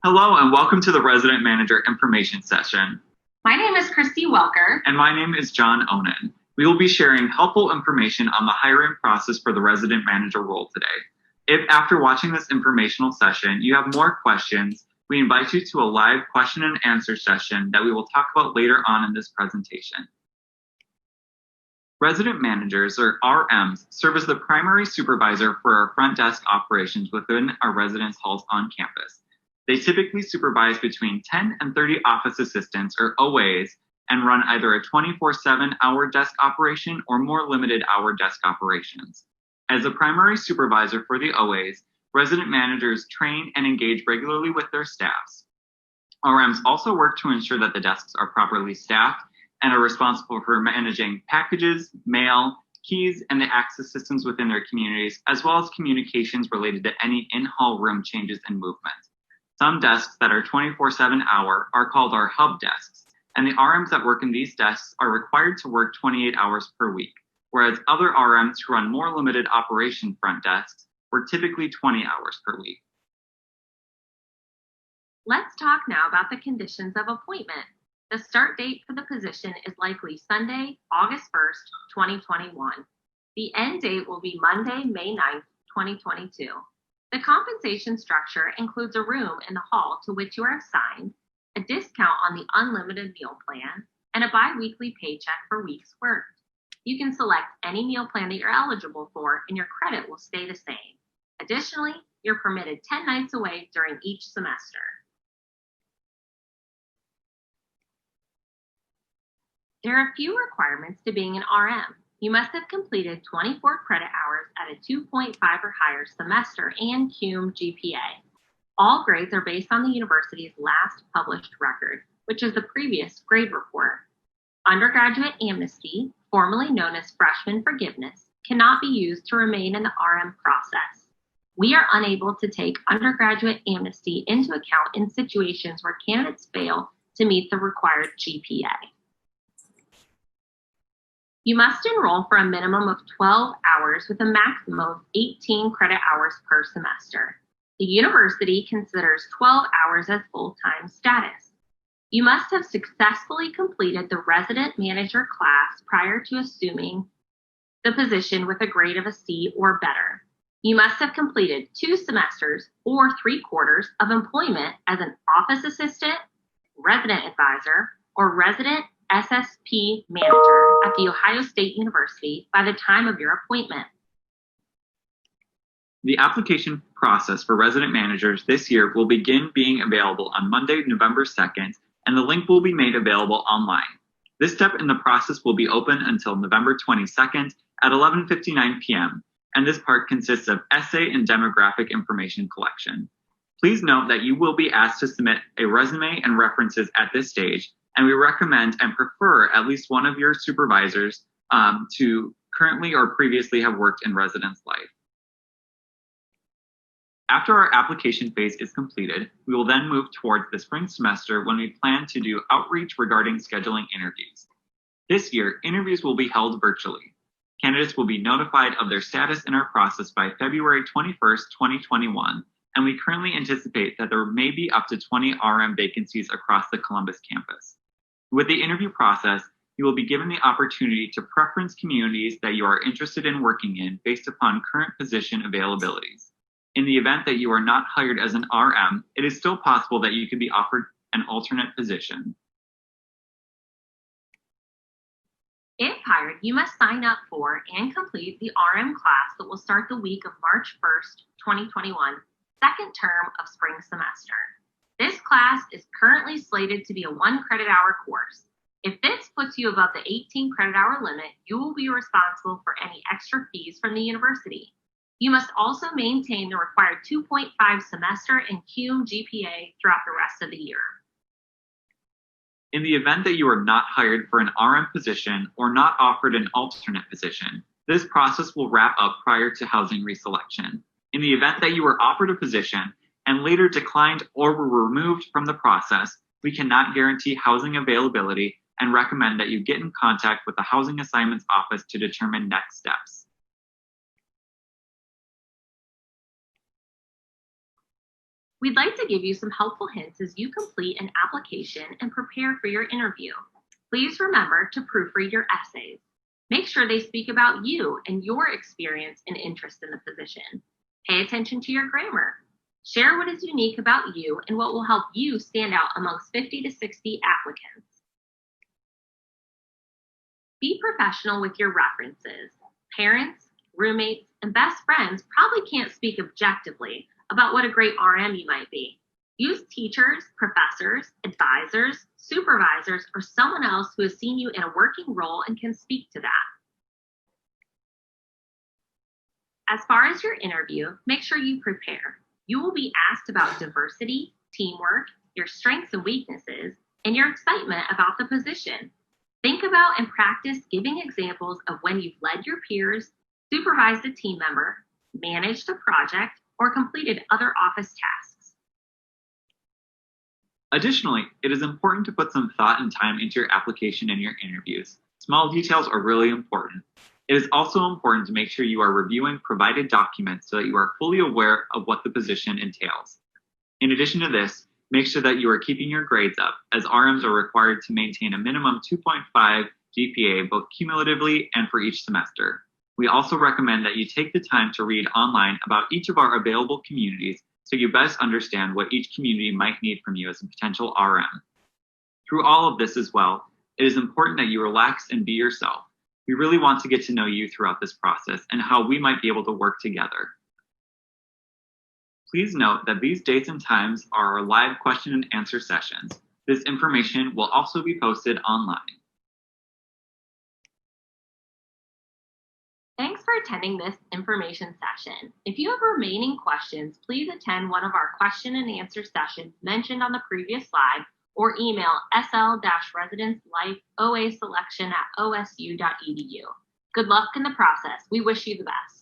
Hello and welcome to the Resident Manager Information Session. My name is Christy Welker. And my name is John Onan. We will be sharing helpful information on the hiring process for the Resident Manager role today. If after watching this informational session you have more questions, we invite you to a live question and answer session that we will talk about later on in this presentation. Resident Managers, or RMs, serve as the primary supervisor for our front desk operations within our residence halls on campus. They typically supervise between 10 and 30 office assistants, or OAs, and run either a 24/7 hour desk operation or more limited hour desk operations. As a primary supervisor for the OAs, resident managers train and engage regularly with their staffs. RMs also work to ensure that the desks are properly staffed and are responsible for managing packages, mail, keys, and the access systems within their communities, as well as communications related to any in-hall room changes and movement. Some desks that are 24/7 hour are called our hub desks, and the RMs that work in these desks are required to work 28 hours per week, whereas other RMs who run more limited operation front desks work typically 20 hours per week. Let's talk now about the conditions of appointment. The start date for the position is likely Sunday, August 1st, 2021. The end date will be Monday, May 9th, 2022. The compensation structure includes a room in the hall to which you are assigned, a discount on the unlimited meal plan, and a bi-weekly paycheck for weeks worked. You can select any meal plan that you're eligible for, and your credit will stay the same. Additionally, you're permitted 10 nights away during each semester. There are a few requirements to being an RM. You must have completed 24 credit hours at a 2.5 or higher semester and cum GPA. All grades are based on the university's last published record, which is the previous grade report. Undergraduate amnesty, formerly known as freshman forgiveness, cannot be used to remain in the RM process. We are unable to take undergraduate amnesty into account in situations where candidates fail to meet the required GPA. You must enroll for a minimum of 12 hours with a maximum of 18 credit hours per semester. The university considers 12 hours as full-time status. You must have successfully completed the resident manager class prior to assuming the position with a grade of a C or better. You must have completed 2 semesters or 3/4 of employment as an office assistant, resident advisor, or resident SSP manager at the Ohio State University by the time of your appointment. The application process for resident managers this year will begin being available on Monday, November 2nd, and the link will be made available online. This step in the process will be open until November 22nd at 11:59 p.m., and this part consists of essay and demographic information collection. Please note that you will be asked to submit a resume and references at this stage, and we recommend and prefer at least one of your supervisors to currently or previously have worked in residence life. After our application phase is completed, we will then move towards the spring semester when we plan to do outreach regarding scheduling interviews. This year, interviews will be held virtually. Candidates will be notified of their status in our process by February 21st, 2021, and we currently anticipate that there may be up to 20 RM vacancies across the Columbus campus. With the interview process, you will be given the opportunity to preference communities that you are interested in working in based upon current position availabilities. In the event that you are not hired as an RM, it is still possible that you could be offered an alternate position. If hired, you must sign up for and complete the RM class that will start the week of March 1st, 2021, second term of spring semester. This class is currently slated to be a 1 credit hour course. If this puts you above the 18 credit hour limit, you will be responsible for any extra fees from the university. You must also maintain the required 2.5 semester and cum GPA throughout the rest of the year. In the event that you are not hired for an RM position or not offered an alternate position, this process will wrap up prior to housing reselection. In the event that you were offered a position and later declined or were removed from the process, we cannot guarantee housing availability and recommend that you get in contact with the Housing Assignments Office to determine next steps. We'd like to give you some helpful hints as you complete an application and prepare for your interview. Please remember to proofread your essays. Make sure they speak about you and your experience and interest in the position. Pay attention to your grammar. Share what is unique about you and what will help you stand out amongst 50 to 60 applicants. Be professional with your references. Parents, roommates, and best friends probably can't speak objectively about what a great RM you might be. Use teachers, professors, advisors, supervisors, or someone else who has seen you in a working role and can speak to that. As far as your interview, make sure you prepare. You will be asked about diversity, teamwork, your strengths and weaknesses, and your excitement about the position. Think about and practice giving examples of when you've led your peers, supervised a team member, managed a project, or completed other office tasks. Additionally, it is important to put some thought and time into your application and your interviews. Small details are really important. It is also important to make sure you are reviewing provided documents so that you are fully aware of what the position entails. In addition to this, make sure that you are keeping your grades up, as RMs are required to maintain a minimum 2.5 GPA both cumulatively and for each semester. We also recommend that you take the time to read online about each of our available communities so you best understand what each community might need from you as a potential RM. Through all of this as well, it is important that you relax and be yourself. We really want to get to know you throughout this process and how we might be able to work together. Please note that these dates and times are our live question and answer sessions. This information will also be posted online. Thanks for attending this information session. If you have remaining questions, please attend one of our question and answer sessions mentioned on the previous slide or email sl-residencelifeoaselection@osu.edu. Good luck in the process. We wish you the best.